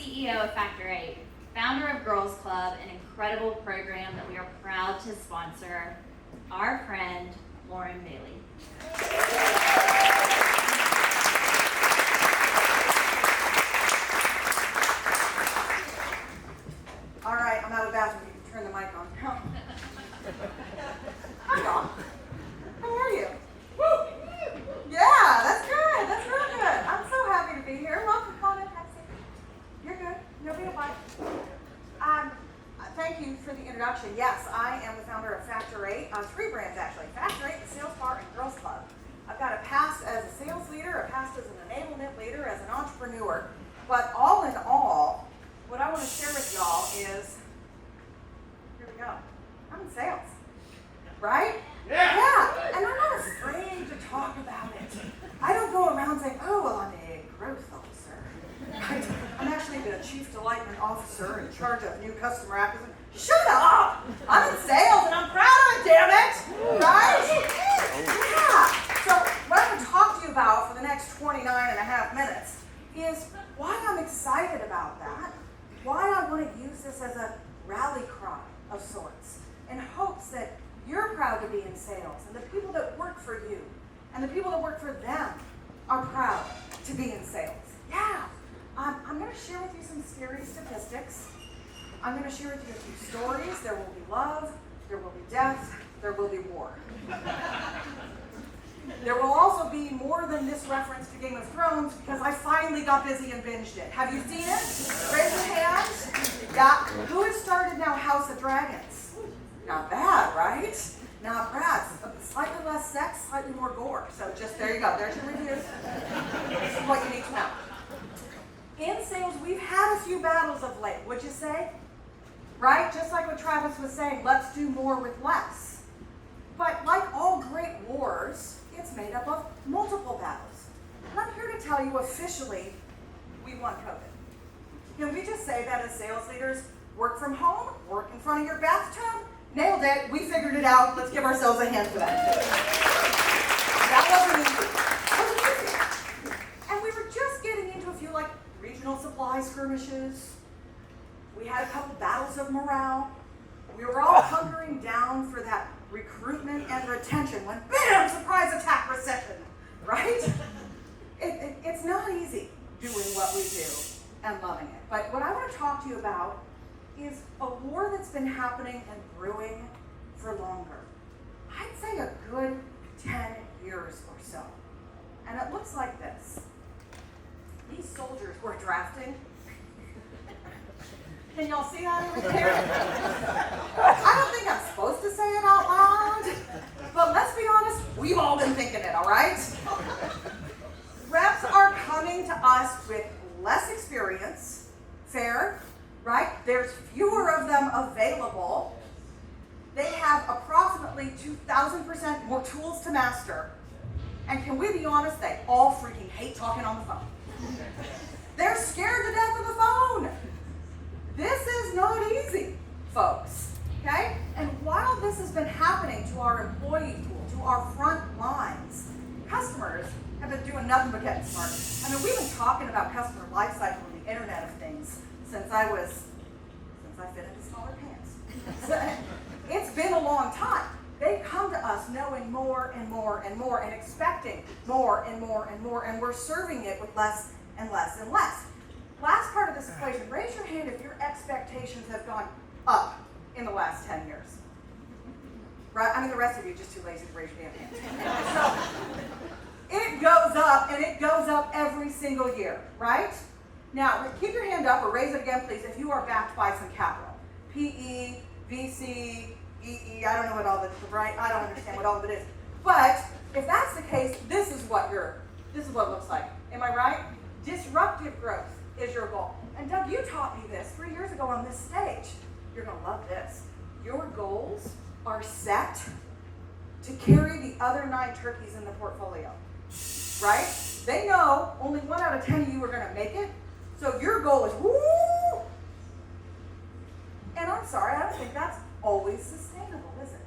CEO of Factor 8, founder of Girls Club, an incredible program that we are proud to sponsor, our friend Lauren Bailey. All right, I'm out of the bathroom. You can turn the mic on. Hi, y'all. How are you? Woo! Yeah, that's good. That's real good. I'm so happy to be here. Welcome, come on in, have a seat. You're good. No big deal. Thank you for the introduction. Yes, I am the founder of Factor 8. 3 brands, actually. Factor 8, the Sales Bar, and Girls Club. I've got a past as a sales leader, a past as an enablement leader, as an entrepreneur. But all in all, what I want to share with y'all is, here we go, I'm in sales, right? Yeah, and I'm not afraid to talk about it. I don't go around saying, oh, well, I'm a growth officer. Right? I'm actually the Chief Delightment Officer in charge of new customer acquisition. Shut up! I'm in sales and I'm proud of it, damn it! Right? Yeah. So what I'm going to talk to you about for the next 29 and a half minutes is why I'm excited about that, why I want to use this as a rally cry of sorts, in hopes that you're proud to be in sales, and the people that work for you, and the people that work for them are proud to be in sales. Yeah. I'm going to share with you some scary statistics. I'm going to share with you a few stories. There will be love, there will be death, there will be war. There will also be more than this reference to Game of Thrones, because I finally got busy and binged it. Have you seen it? Raise your hands. Yeah. Who has started now House of Dragons? Not bad, right? Not bad. Slightly less sex, slightly more gore. So just, there you go. There's your review. This is what you need to know. In sales, we've had a few battles of late, would you say? Right? Just like what Travis was saying, let's do more with less. But like all great wars, it's made up of multiple battles. And I'm here to tell you officially, we won COVID. Can we just say that as sales leaders, work from home, work in front of your bathtub? Nailed it, we figured it out, let's give ourselves a hand for that. That wasn't easy. And we were just getting into a few like regional supply skirmishes. We had a couple battles of morale. We were all hunkering down for that recruitment and retention when bam, surprise attack recession, right? It's not easy doing what we do and loving it. But what I want to talk to you about is a war that's been happening and brewing for longer. I'd say a good 10 years or so. And it looks like this. These soldiers we're drafting. Can y'all see that over there? I don't think I'm supposed to say it out loud, but let's be honest, we've all been thinking it, all right? Reps are coming to us with less experience, fair, right? There's fewer of them available. They have approximately 2,000% more tools to master. And can we be honest, they all freaking hate talking on the phone. They're scared to death of the phone. This is not easy, folks, okay? And while this has been happening to our employee pool, to our front lines, customers have been doing nothing but getting smarter. I mean, we've been talking about customer lifecycle and the Internet of Things since I fit into smaller pants. It's been a long time. They come to us knowing more and more and more and expecting more and more and more, and we're serving it with less and less and less. Last part of this equation, raise your hand if your expectations have gone up in the last 10 years. Right? I mean, the rest of you are just too lazy to raise your damn hand. So, it goes up, and it goes up every single year, right? Now, keep your hand up, or raise it again, please, if you are backed by some capital. PE, VC, EE, I don't know what all of it is, right? I don't understand what all of it is. But if that's the case, this is what it looks like. Am I right? Disruptive growth is your goal. And Doug, you taught me this 3 years ago on this stage. You're going to love this. Your goals are set to carry the other 9 turkeys in the portfolio, right? They know only 1 out of 10 of you are going to make it. So your goal is, woo! And I'm sorry, I don't think that's always sustainable, is it?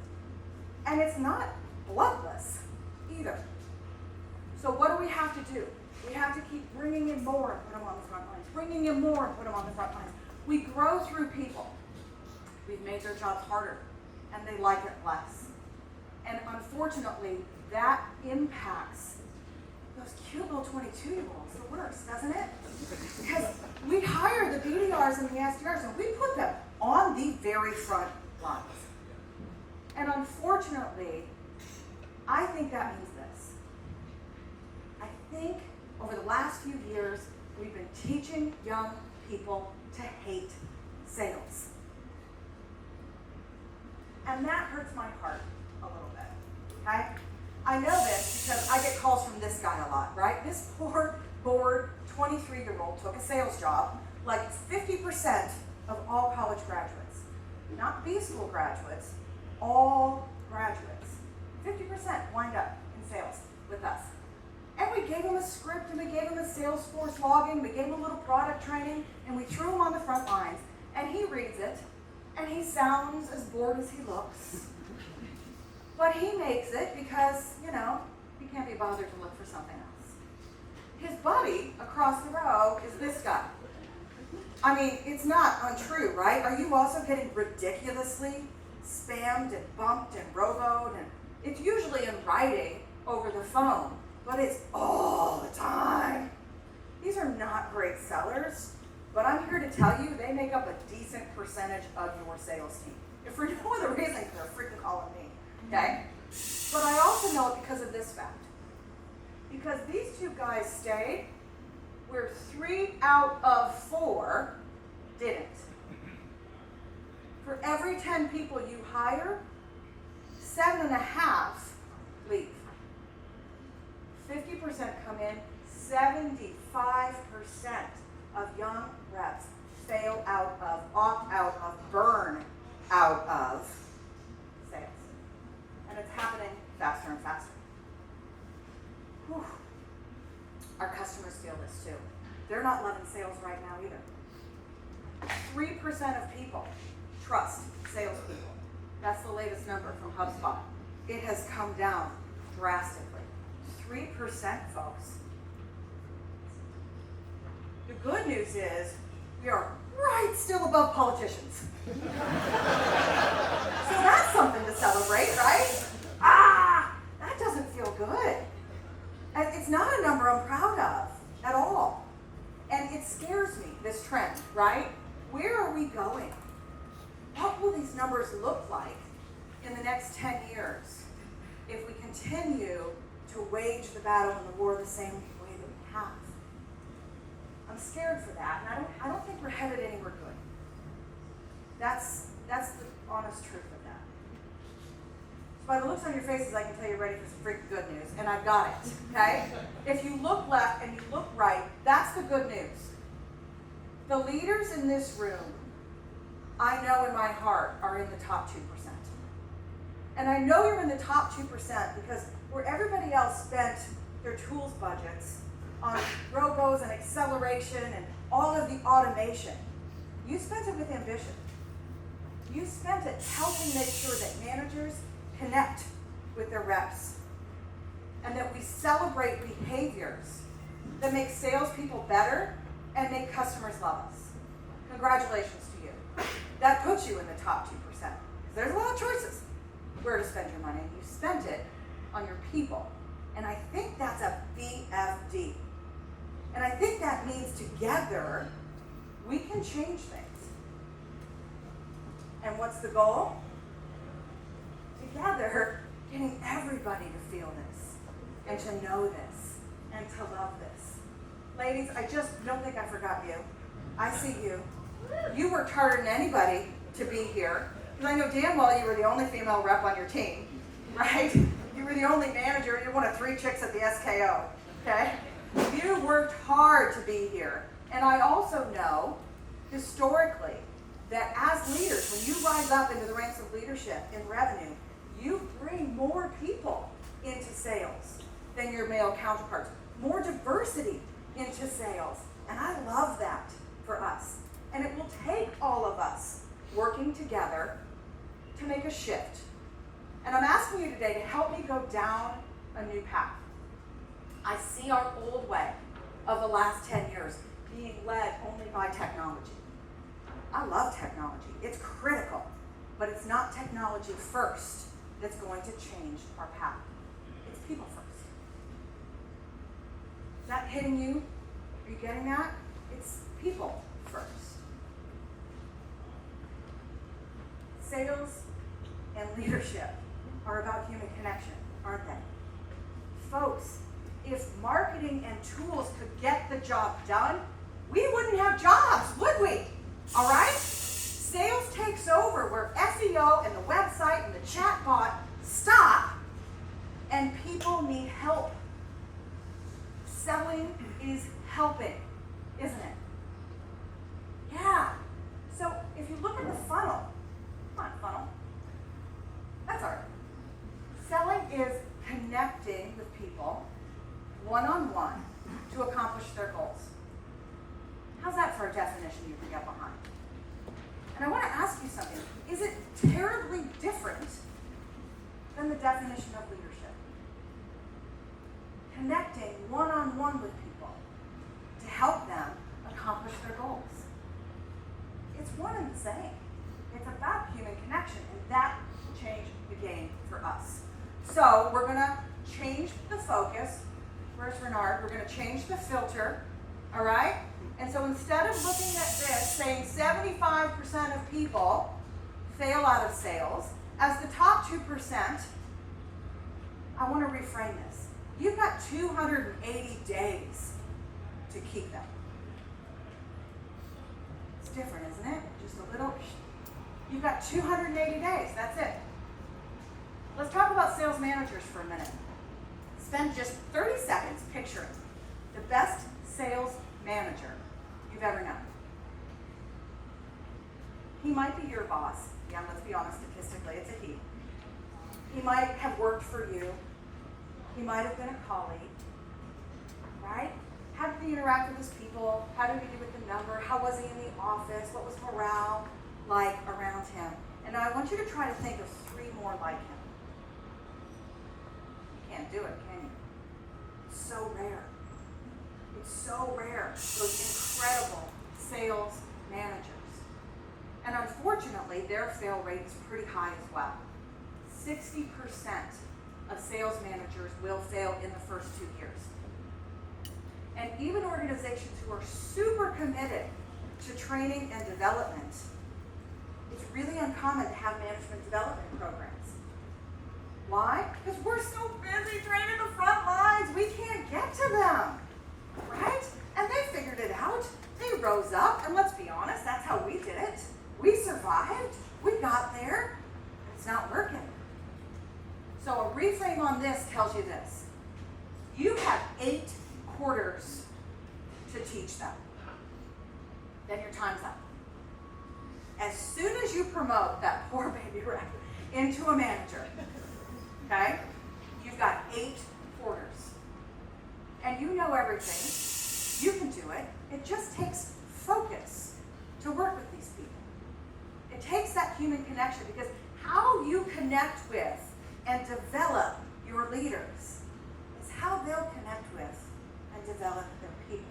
And it's not bloodless either. So what do we have to do? We have to keep bringing in more and put them on the front lines. bringing in more and put them on the front lines. We grow through people. We've made their jobs harder, and they like it less. And unfortunately, that impacts those cute little 22-year-olds the worst, doesn't it? Because we hire the BDRs and the SDRs, and we put them on the very front lines. And unfortunately, I think that means this. I think over the last few years, we've been teaching young people to hate sales. And that hurts my heart a little bit, okay? I know this because I get calls from this guy a lot, right? This poor, bored 23-year-old took a sales job, like 50% of all college graduates. Not B school graduates, all graduates. 50% wind up in sales with us. And we gave him a script, and we gave him a Salesforce login, we gave him a little product training, and we threw him on the front lines. And he reads it, and he sounds as bored as he looks. But he makes it because, he can't be bothered to look for something else. His buddy across the row is this guy. I mean, it's not untrue, right? Are you also getting ridiculously spammed and bumped and roboed? And it's usually in writing over the phone, but it's all the time. These are not great sellers, but I'm here to tell you they make up a decent percentage of your sales team. If for no other reason, they're freaking calling me, okay? But I also know it because of this fact. Because these two guys stayed, where 3 out of 4 didn't. For every 10 people you hire, 7.5 leave. 50% come in, 75% of young reps fail out of, opt out of, burn out of sales. And it's happening faster and faster. Whew. Our customers feel this too. They're not loving sales right now either. 3% of people trust salespeople. That's the latest number from HubSpot. It has come down drastically. 3%, folks. The good news is we are right still above politicians. So that's something to celebrate, right? That doesn't feel good. And it's not a number I'm proud of at all. And it scares me, this trend, right? Where are we going? What will these numbers look like in the next 10 years if we continue to wage the battle and the war the same way that we have? I'm scared for that, and I don't think we're headed anywhere good. That's the honest truth of that. So by the looks on your faces, I can tell you're ready for some freaking good news, and I've got it, okay? If you look left and you look right, that's the good news. The leaders in this room, I know in my heart, are in the top 2%. And I know you're in the top 2% because where everybody else spent their tools budgets on robos and acceleration and all of the automation, you spent it with ambition. You spent it helping make sure that managers connect with their reps and that we celebrate behaviors that make salespeople better and make customers love us. Congratulations to you. That puts you in the top 2%. Because there's a lot of choices where to spend your money, and you spent it on your people. And I think that's a BFD. And I think that means together we can change things. And what's the goal? Together, getting everybody to feel this, and to know this, and to love this. Ladies, I just don't think I forgot you. I see you. You worked harder than anybody to be here. Because I know damn well you were the only female rep on your team, right? You were the only manager. You're one of 3 chicks at the SKO, okay? You worked hard to be here. And I also know, historically, that as leaders, when you rise up into the ranks of leadership in revenue, you bring more people into sales than your male counterparts. More diversity into sales. And I love that for us. And it will take all of us working together to make a shift. And I'm asking you today to help me go down a new path. I see our old way of the last 10 years being led only by technology. I love technology. It's critical, but it's not technology first that's going to change our path. It's people first. Is that hitting you? Are you getting that? It's people first. Sales and leadership are about human connection, aren't they? Folks, if marketing and tools could get the job done, we wouldn't have jobs, would we? All right? Sales takes over where SEO and the website and the chatbot stop, and people need help. Selling is helping, isn't it? Yeah. So if you look at the funnel, come on, funnel. That's all right. Selling is connecting with people one-on-one to accomplish their goals. How's that for a definition you can get behind? And I want to ask you something. Is it terribly different than the definition of leadership? Connecting one-on-one with people to help them accomplish their goals. It's one and the same. It's about human connection, and that will change the game for us. So we're going to change the focus. Where's Renard? We're going to change the filter, all right? And so instead of looking at this, saying 75% of people fail out of sales, as the top 2%, I want to reframe this. You've got 280 days to keep them. It's different, isn't it? Just a little. You've got 280 days. That's it. Let's talk about sales managers for a minute. Spend just 30 seconds picturing the best sales manager you've ever known. He might be your boss. Yeah, let's be honest, statistically, it's a he. He might have worked for you. He might have been a colleague, right? How did he interact with his people? How did he do with the number? How was he in the office? What was morale like around him? And now I want you to try to think of 3 more like him. You can't do it, can you? It's so rare. It's so rare, those incredible sales managers. And unfortunately, their fail rate is pretty high as well. 60% of sales managers will fail in the first 2 years. And even organizations who are super committed to training and development, it's really uncommon to have management development programs. Why? Because we're so busy training the front lines, we can't get to them, right? And they figured it out. They rose up, and let's be honest, that's how we did it. We survived, we got there, it's not working. So a reframe on this tells you this. You have 8 quarters to teach them. Then your time's up. As soon as you promote that poor baby rep into a manager, okay, you've got 8 quarters. And you know everything. You can do it. It just takes focus to work with these people. It takes that human connection, because how you connect with and develop your leaders is how they'll connect with and develop their people.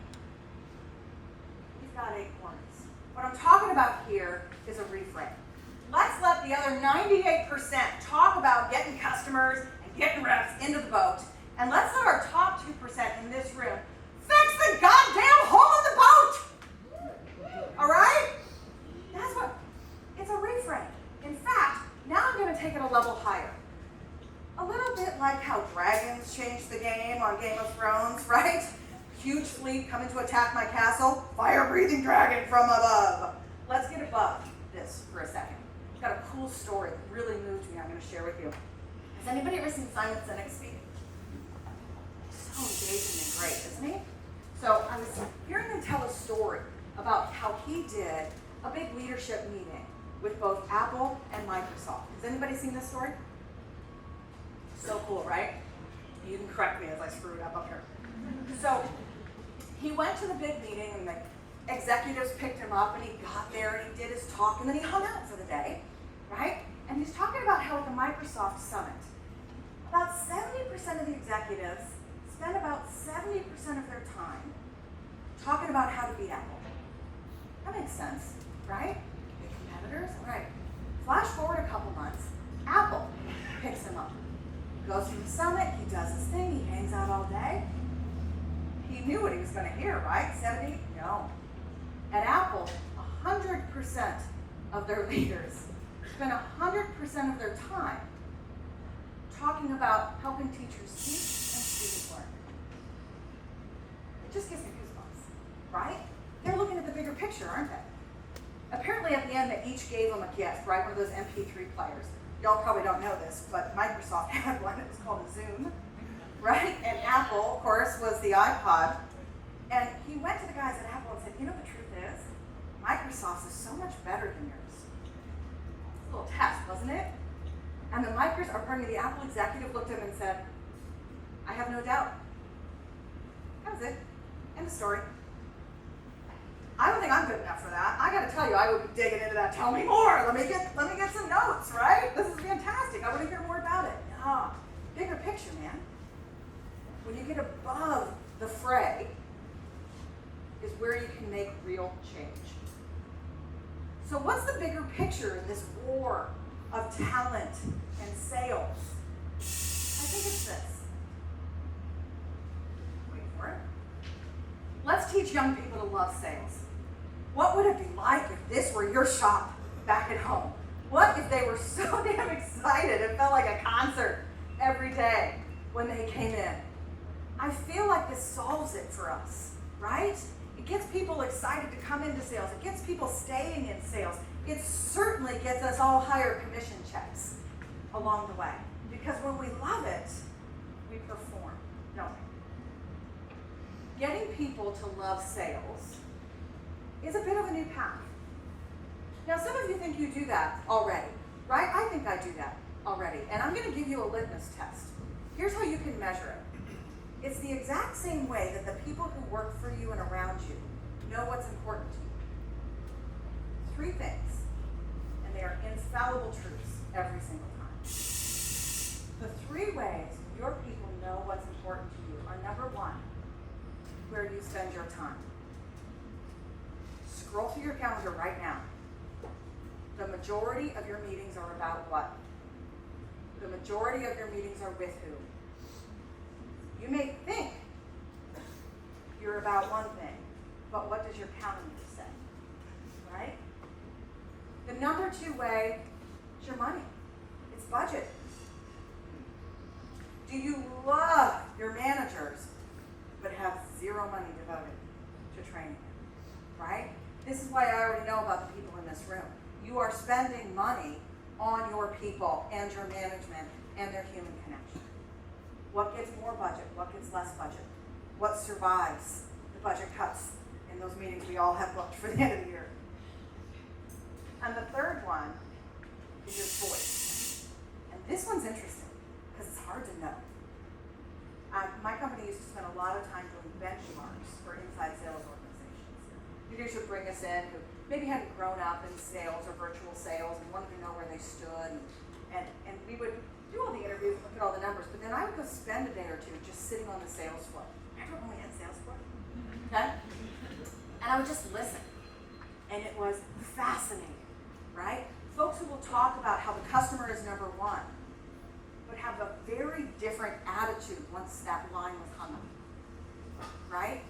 You've got 8 quarters. What I'm talking about here is a reframe. Let's let the other 98% talk about getting customers and getting reps into the boat, and let's let our top 2% in this room fix the goddamn hole in the boat! All right? That's what, it's a reframe. In fact, now I'm going to take it a level higher. A little bit like how dragons changed the game on Game of Thrones, right? Huge fleet coming to attack my castle, fire-breathing dragon from above. Let's get above this for a second. I've got a cool story that really moved me I'm going to share with you. Has anybody ever seen Simon Sinek speak? So engaging and great, isn't he? So I was hearing him tell a story about how he did a big leadership meeting with both Apple and Microsoft. Has anybody seen this story? So cool, right? You can correct me as I screw it up here. So he went to the big meeting, and the executives picked him up, and he got there and he did his talk, and then he hung out for the day, right? And he's talking about how at the Microsoft Summit, about 70% of the executives spend about 70% of their time talking about how to beat Apple. That makes sense, right? Big competitors, all right. Flash forward a couple months, Apple picks him up. Goes to the summit, he does his thing, he hangs out all day. He knew what he was going to hear, right? 70? No. At Apple, 100% of their leaders spend 100% of their time talking about helping teachers teach and students learn. It just gives me goosebumps, right? They're looking at the bigger picture, aren't they? Apparently at the end, they each gave them a gift, right? One of those MP3 players. Y'all probably don't know this, but Microsoft had one. It was called a Zoom, right? And Apple, of course, was the iPod. And he went to the guys at Apple and said, you know, the truth is, Microsoft's is so much better than yours. It's a little test, wasn't it? And the the Apple executive looked at him and said, I have no doubt. That was it. End of story. I don't think I'm good enough for that. I gotta tell you, I would be digging into that. Tell me more. Let me get some notes, right? This is fantastic. I want to hear more about it. Ah, bigger picture, man. When you get above the fray is where you can make real change. So what's the bigger picture in this war of talent and sales? I think it's this. Wait for it. Let's teach young people to love sales. What would it be like if this were your shop back at home? What if they were so damn excited it felt like a concert every day when they came in? I feel like this solves it for us, right? It gets people excited to come into sales. It gets people staying in sales. It certainly gets us all higher commission checks along the way. Because when we love it, we perform, don't we? Getting people to love sales is a bit of a new path. Now, some of you think you do that already, right? I think I do that already. And I'm going to give you a litmus test. Here's how you can measure it. It's the exact same way that the people who work for you and around you know what's important to you. 3 things, and they are infallible truths every single time. The 3 ways your people know what's important to you are, number 1, where you spend your time. Scroll through your calendar right now. The majority of your meetings are about what? The majority of your meetings are with who? You may think you're about one thing, but what does your calendar say? Right? The number 2 way is your money. It's budget. Do you love your managers, but have 0 money devoted to training? Right? This is why I already know about the people in this room. You are spending money on your people and your management and their human connection. What gets more budget? What gets less budget? What survives the budget cuts in those meetings we all have booked for the end of the year? And the 3rd one is your voice. And this one's interesting because it's hard to know. My company used to spend a lot of time doing benchmarks for inside sales organizations. Leaders would bring us in who maybe hadn't grown up in sales or virtual sales and wanted to know where they stood. And we would do all the interviews, look at all the numbers, but then I would go spend a day or 2 just sitting on the sales floor. Remember when we had sales floor? Okay? And I would just listen. And it was fascinating, right? Folks who will talk about how the customer is number 1, but have a very different attitude once that line was hung up, right?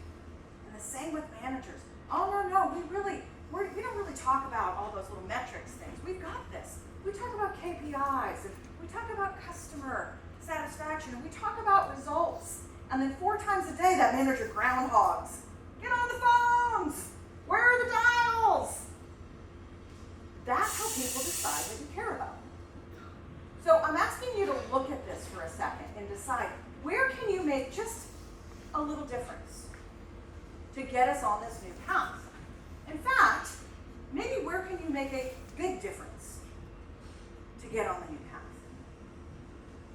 And the same with managers. Oh, no, we don't really talk about all those little metrics things. We've got this. We talk about KPIs, and we talk about customer satisfaction, and we talk about results. And then 4 times a day, that manager groundhogs. Get on the phones. Where are the dials? That's how people decide what you care about. So I'm asking you to look at this for a second and decide, where can you make just a little difference to get us on this new path? In fact, maybe where can you make a big difference to get on the new path?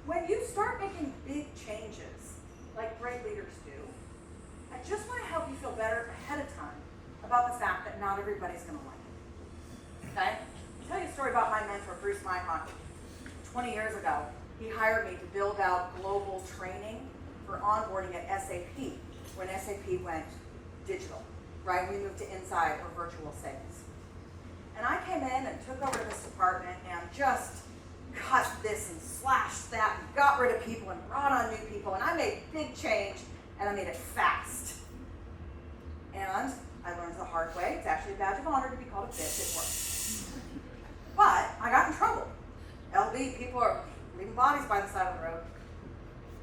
When you start making big changes, like great leaders do, I just want to help you feel better ahead of time about the fact that not everybody's going to like it. Okay? I'll tell you a story about my mentor, Bruce Meinhock. 20 years ago, he hired me to build out global training for onboarding at SAP when SAP went digital, right? We moved to inside or virtual sales. And I came in and took over this department and just cut this and slashed that and got rid of people and brought on new people. And I made big change and I made it fast. And I learned the hard way. It's actually a badge of honor to be called a bitch at work. But I got in trouble. LB, people are leaving bodies by the side of the road.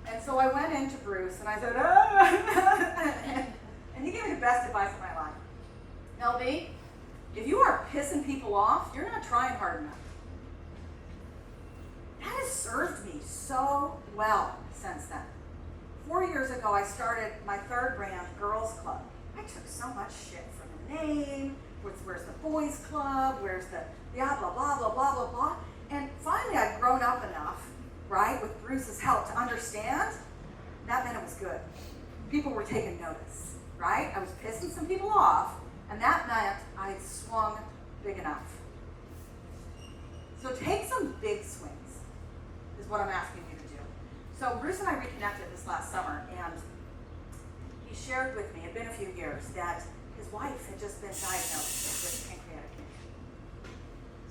And so I went into Bruce and I said, and he gave me the best advice of my life. LB, if you are pissing people off, you're not trying hard enough. That has served me so well since then. 4 years ago, I started my third brand, Girls Club. I took so much shit from the name. Where's the boys club? Where's the blah, blah, blah, blah, blah, blah, blah. And finally, I'd grown up enough, right, with Bruce's help to understand that meant it was good. People were taking notice, right? I was pissing some people off, and that meant I had swung big enough. So take some big swings, is what I'm asking you to do. So Bruce and I reconnected this last summer, and he shared with me, it had been a few years, that his wife had just been diagnosed with pancreatic cancer.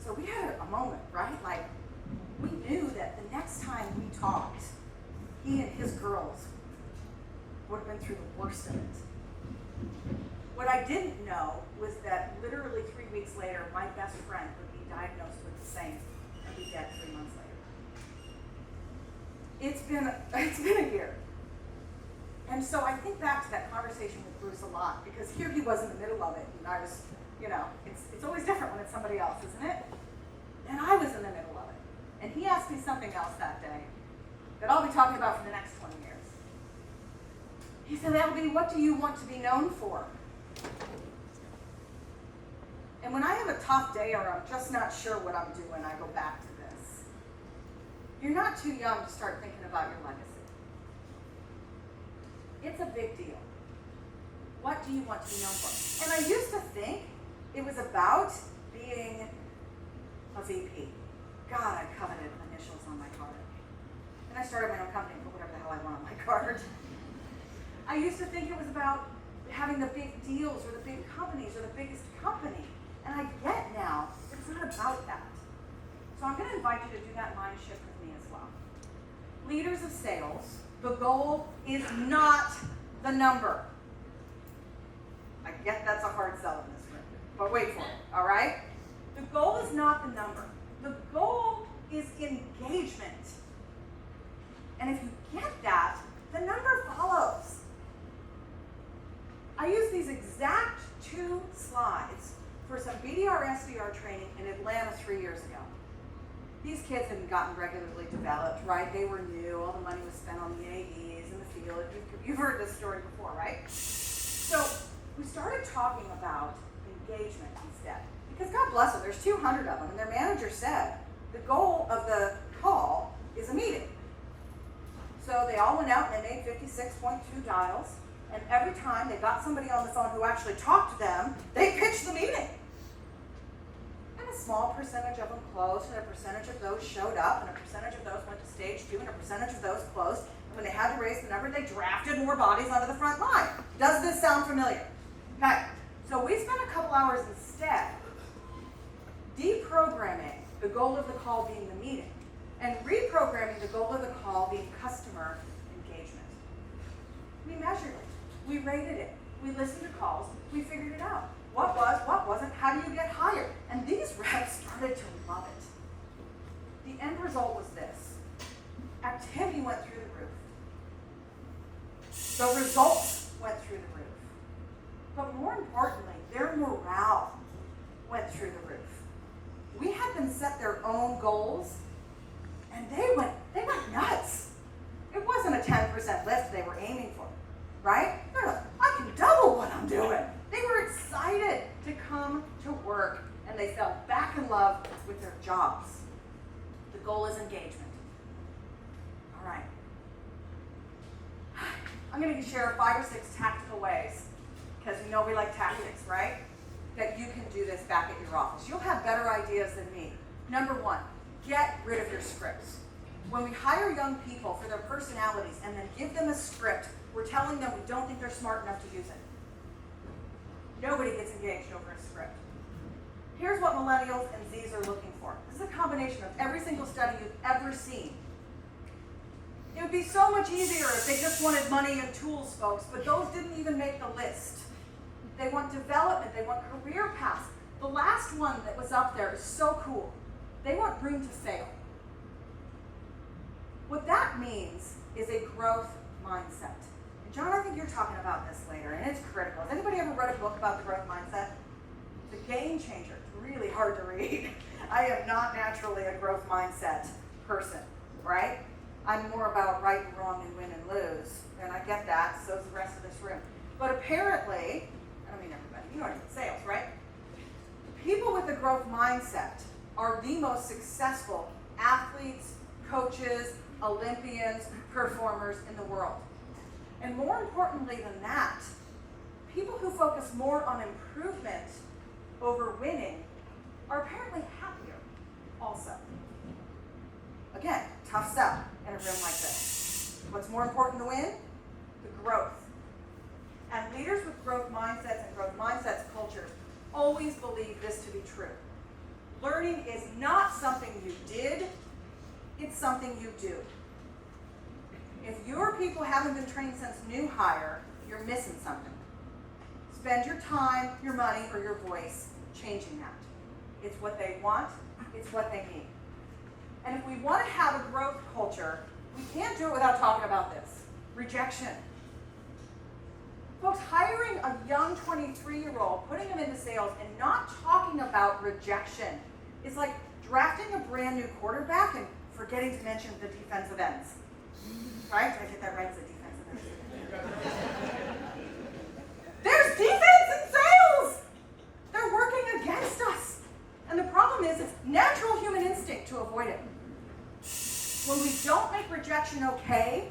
So we had a moment, right? Like, we knew that the next time we talked, he and his girls would have been through the worst of it. What I didn't know was that literally 3 weeks later, my best friend would be diagnosed with the same and be dead 3 months later. It's been a year. And so I think back to that conversation with Bruce a lot, because here he was in the middle of it, and I was, it's always different when it's somebody else, isn't it? And I was in the middle of it. And he asked me something else that day that I'll be talking about for the next 20 years. He said, LB, what do you want to be known for? And when I have a tough day or I'm just not sure what I'm doing, I go back to this. You're not too young to start thinking about your legacy. It's a big deal. What do you want to be known for? And I used to think it was about being a VP. God, I coveted initials on my card. And I started my own company and put whatever the hell I want on my card. I used to think it was about having the big deals or the big companies or the biggest company. And I get now it's not about that. So I'm going to invite you to do that mind shift with me as well. Leaders of sales, the goal is not the number. I get that's a hard sell in this room, but wait for it, all right? The goal is not the number. The goal is engagement. And if you get that, the number follows. I used these exact 2 slides for some BDR SDR training in Atlanta 3 years ago. These kids hadn't gotten regularly developed, right? They were new. All the money was spent on the AEs in the field. You've heard this story before, right? So we started talking about engagement instead. Because God bless them, there's 200 of them, and their manager said the goal of the call is a meeting. So they all went out and they made 56.2 dials, and every time they got somebody on the phone who actually talked to them, they pitched the meeting. And a small percentage of them closed, and a percentage of those showed up, and a percentage of those went to stage 2, and a percentage of those closed. And when they had to raise the number, they drafted more bodies onto the front line. Does this sound familiar? Okay, so we spent a couple hours instead deprogramming the goal of the call being the meeting, and reprogramming the goal of the call being customer engagement. We measured it. We rated it. We listened to calls. We figured it out. What was, what wasn't, how do you get hired? And these reps started to love it. The end result was this. Activity went through the roof. The results went through the roof. But more importantly, their morale went through the roof. We had them set their own goals, and they went nuts. It wasn't a 10% lift they were aiming for, right? They're like, I can double what I'm doing. They were excited to come to work, and they fell back in love with their jobs. The goal is engagement. All right. I'm going to share 5 or 6 tactical ways, because we know we like tactics, right? That you can do this back at your office. You'll have better ideas than me. Number 1, get rid of your scripts. When we hire young people for their personalities and then give them a script, we're telling them we don't think they're smart enough to use it. Nobody gets engaged over a script. Here's what millennials and Zs are looking for. This is a combination of every single study you've ever seen. It would be so much easier if they just wanted money and tools, folks, but those didn't even make the list. They want development, they want career paths. The last one that was up there is so cool. They want room to fail. What that means is a growth mindset. And John, I think you're talking about this later, and it's critical. Has anybody ever read a book about the growth mindset? It's a game changer. It's really hard to read. I am not naturally a growth mindset person, right? I'm more about right and wrong and win and lose, and I get that, so is the rest of this room. But apparently, I don't mean everybody, you know what I mean, sales, right? People with a growth mindset are the most successful athletes, coaches, Olympians, performers in the world. And more importantly than that, people who focus more on improvement over winning are apparently happier also. Again, tough sell in a room like this. What's more important to win? The growth. And leaders with growth mindsets and growth mindsets cultures always believe this to be true. Learning is not something you did, it's something you do. If your people haven't been trained since new hire, you're missing something. Spend your time, your money, or your voice changing that. It's what they want, it's what they need. And if we want to have a growth culture, we can't do it without talking about this. Rejection. Folks, hiring a young 23-year-old, putting them into sales, and not talking about rejection is like drafting a brand new quarterback and forgetting to mention the defensive ends. Right? Did I get that right as a defensive end? There's defense in sales! They're working against us. And the problem is, it's natural human instinct to avoid it. When we don't make rejection okay,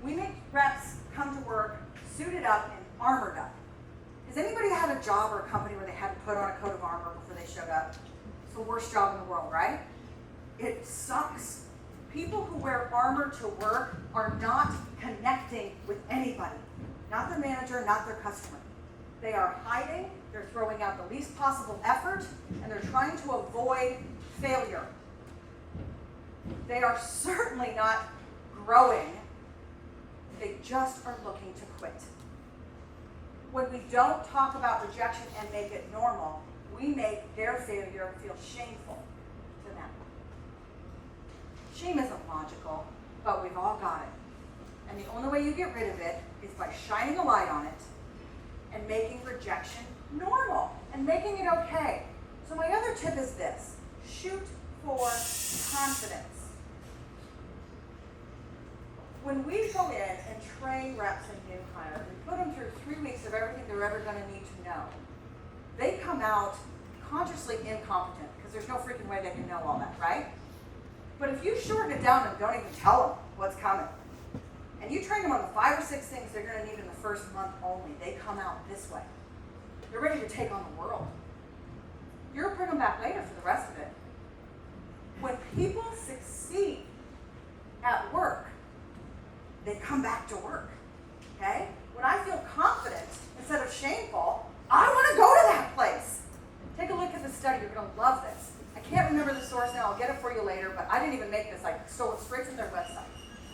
we make reps come to work suited up and armored up. Has anybody had a job or a company where they had to put on a coat of armor before they showed up? It's the worst job in the world, right? It sucks. People who wear armor to work are not connecting with anybody. Not their manager, not their customer. They are hiding, they're throwing out the least possible effort, and they're trying to avoid failure. They are certainly not growing. They just are looking to quit. When we don't talk about rejection and make it normal, we make their failure feel shameful to them. Shame isn't logical, but we've all got it. And the only way you get rid of it is by shining a light on it and making rejection normal and making it okay. So my other tip is this: shoot for confidence. When we go in and train reps and new hires, we put them through 3 weeks of everything they're ever going to need to know. They come out consciously incompetent because there's no freaking way they can know all that, right? But if you shorten it down and don't even tell them what's coming, and you train them on the 5 or 6 things they're going to need in the first month only, they come out this way. They're ready to take on the world. You'll bring them back later for the rest of it. When people succeed at work, they come back to work, okay? When I feel confident instead of shameful, I want to go to that place. Take a look at the study. You're going to love this. I can't remember the source now. I'll get it for you later, but I didn't even make this. I stole it straight from their website.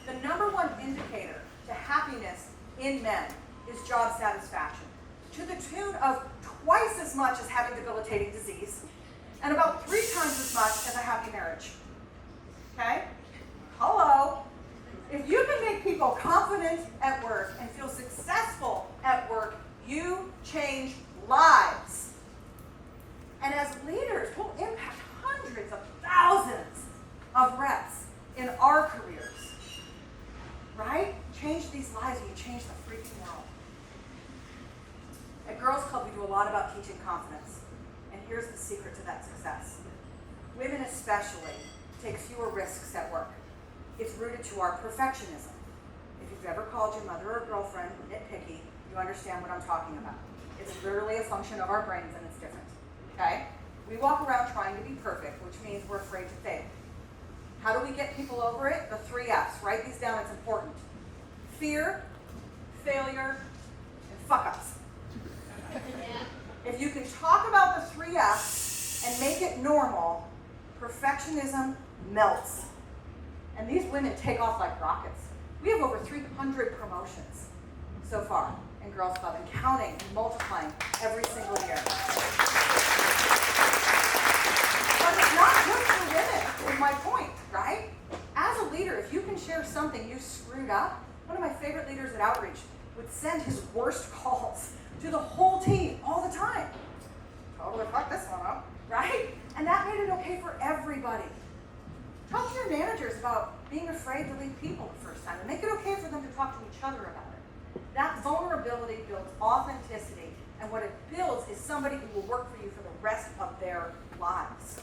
The #1 indicator to happiness in men is job satisfaction, to the tune of twice as much as having debilitating disease and about 3 times as much as a happy marriage. Okay? Hello? If you can make people confident at work and feel successful at work, you change lives. And as leaders, we'll impact hundreds of thousands of reps in our careers. Right? Change these lives and you change the freaking world. At Girls Club, we do a lot about teaching confidence. And here's the secret to that success. Women especially take fewer risks at work. It's rooted to our perfectionism. If you've ever called your mother or girlfriend nitpicky, you understand what I'm talking about. It's literally a function of our brains and it's different. Okay? We walk around trying to be perfect, which means we're afraid to fail. How do we get people over it? The 3 F's. Write these down, it's important. Fear, failure, and fuck-ups. If you can talk about the 3 F's and make it normal, perfectionism melts. And these women take off like rockets. We have over 300 promotions so far in Girls Club, and counting and multiplying every single year. But it's not just for women, is my point, right? As a leader, if you can share something you screwed up, one of my favorite leaders at Outreach would send his worst calls to the whole team all the time. Totally fucked this one up, right? And that made it okay for everybody. Talk to your managers about being afraid to lead people the first time, and make it okay for them to talk to each other about it. That vulnerability builds authenticity, and what it builds is somebody who will work for you for the rest of their lives.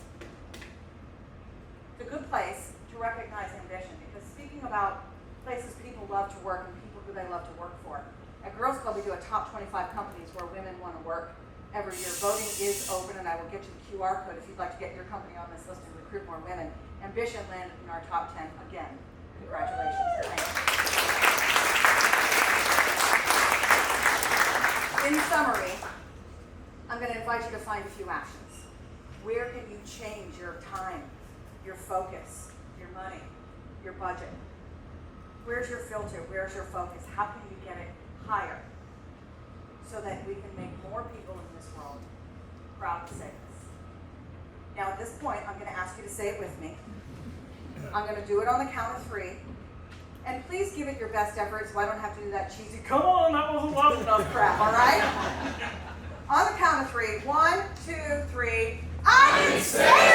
It's a good place to recognize ambition, because speaking about places people love to work and people who they love to work for, at Girls Club we do a top 25 companies where women want to work every year. Voting is open, and I will get you the QR code if you'd like to get your company on this list and recruit more women. Ambition landed in our top 10 again. Congratulations. In summary, I'm going to invite you to find a few actions. Where can you change your time, your focus, your money, your budget? Where's your filter? Where's your focus? How can you get it higher so that we can make more people in this world proud to say this? Now at this point, I'm going to ask you to say it with me. I'm going to do it on the count of 3. And please give it your best effort so I don't have to do that cheesy, come on, that wasn't loud enough crap, all right? On the count of 3, 1, 2, 3, I can say it!